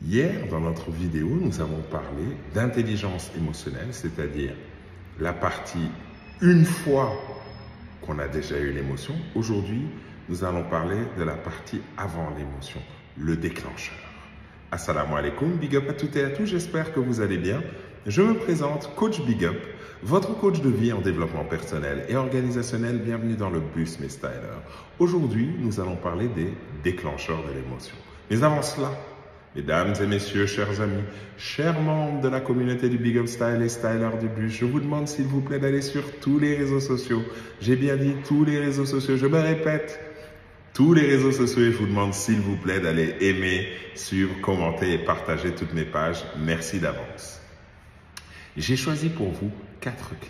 Hier, dans notre vidéo, nous avons parlé d'intelligence émotionnelle, c'est-à-dire la partie une fois qu'on a déjà eu l'émotion. Aujourd'hui, nous allons parler de la partie avant l'émotion, le déclencheur. Assalamu alaikum, big up à toutes et à tous, j'espère que vous allez bien. Je me présente, Coach Big Up, votre coach de vie en développement personnel et organisationnel. Bienvenue dans le bus, mes stylers. Aujourd'hui, nous allons parler des déclencheurs de l'émotion. Mais avant cela, mesdames et messieurs, chers amis, chers membres de la communauté du Big Up Style et Styler du bus, je vous demande s'il vous plaît d'aller sur tous les réseaux sociaux. J'ai bien dit tous les réseaux sociaux, je me répète, tous les réseaux sociaux, et je vous demande s'il vous plaît d'aller aimer, suivre, commenter et partager toutes mes pages. Merci d'avance. J'ai choisi pour vous 4 clés.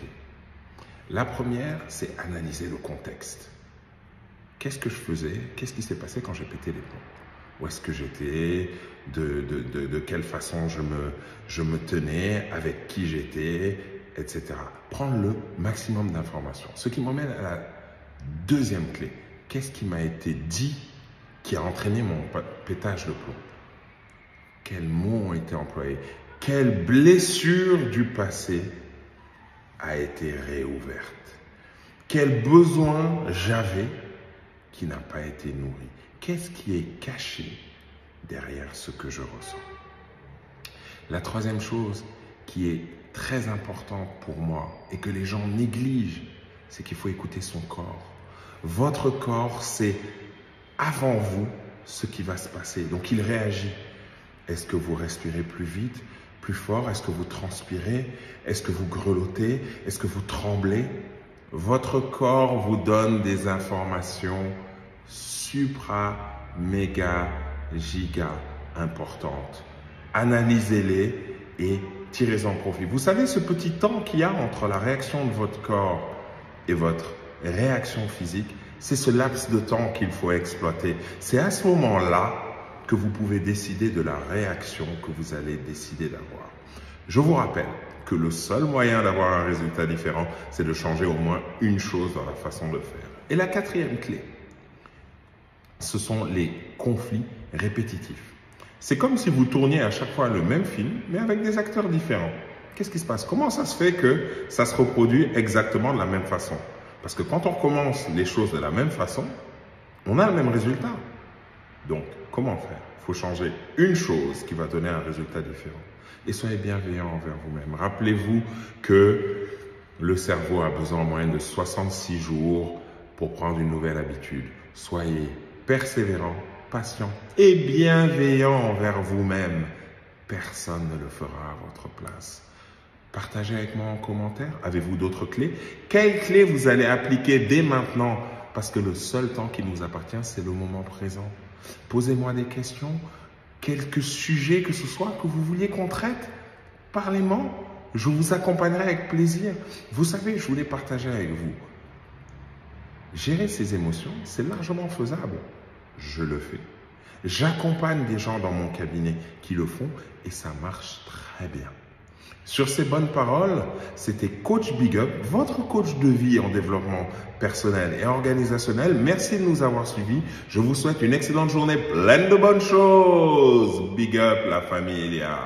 La première, c'est analyser le contexte. Qu'est-ce que je faisais? Qu'est-ce qui s'est passé quand j'ai pété les plombs? Où est-ce que j'étais? De quelle façon je me tenais? Avec qui j'étais? Etc. Prendre le maximum d'informations. Ce qui m'emmène à la deuxième clé. Qu'est-ce qui m'a été dit qui a entraîné mon pétage de plomb? Quels mots ont été employés? Quelle blessure du passé a été réouverte? Quel besoin j'avais qui n'a pas été nourri? Qu'est-ce qui est caché derrière ce que je ressens? La troisième chose qui est très importante pour moi et que les gens négligent, c'est qu'il faut écouter son corps. Votre corps, c'est avant vous ce qui va se passer. Donc il réagit. Est-ce que vous respirez plus vite, plus fort? Est-ce que vous transpirez? Est-ce que vous grelottez? Est-ce que vous tremblez? Votre corps vous donne des informations supra, méga, giga importantes. Analysez-les et tirez-en profit. Vous savez, ce petit temps qu'il y a entre la réaction de votre corps et votre réaction physique, c'est ce laps de temps qu'il faut exploiter. C'est à ce moment-là que vous pouvez décider de la réaction que vous allez décider d'avoir. Je vous rappelle que le seul moyen d'avoir un résultat différent, c'est de changer au moins une chose dans la façon de faire. Et la quatrième clé, ce sont les conflits répétitifs. C'est comme si vous tourniez à chaque fois le même film, mais avec des acteurs différents. Qu'est-ce qui se passe? Comment ça se fait que ça se reproduit exactement de la même façon? Parce que quand on recommence les choses de la même façon, on a le même résultat. Donc, comment faire? Il faut changer une chose qui va donner un résultat différent. Et soyez bienveillant envers vous-même. Rappelez-vous que le cerveau a besoin en moyenne de 66 jours pour prendre une nouvelle habitude. Soyez persévérant, patient et bienveillant envers vous-même. Personne ne le fera à votre place. Partagez avec moi en commentaire. Avez-vous d'autres clés? Quelles clés vous allez appliquer dès maintenant? Parce que le seul temps qui nous appartient, c'est le moment présent. Posez-moi des questions, quelques sujets que ce soit que vous vouliez qu'on traite. Parlez-moi, je vous accompagnerai avec plaisir. Vous savez, je voulais partager avec vous. Gérer ses émotions, c'est largement faisable. Je le fais. J'accompagne des gens dans mon cabinet qui le font et ça marche très bien. Sur ces bonnes paroles, c'était Coach Big Up, votre coach de vie en développement personnel et organisationnel. Merci de nous avoir suivis. Je vous souhaite une excellente journée pleine de bonnes choses. Big Up la familia.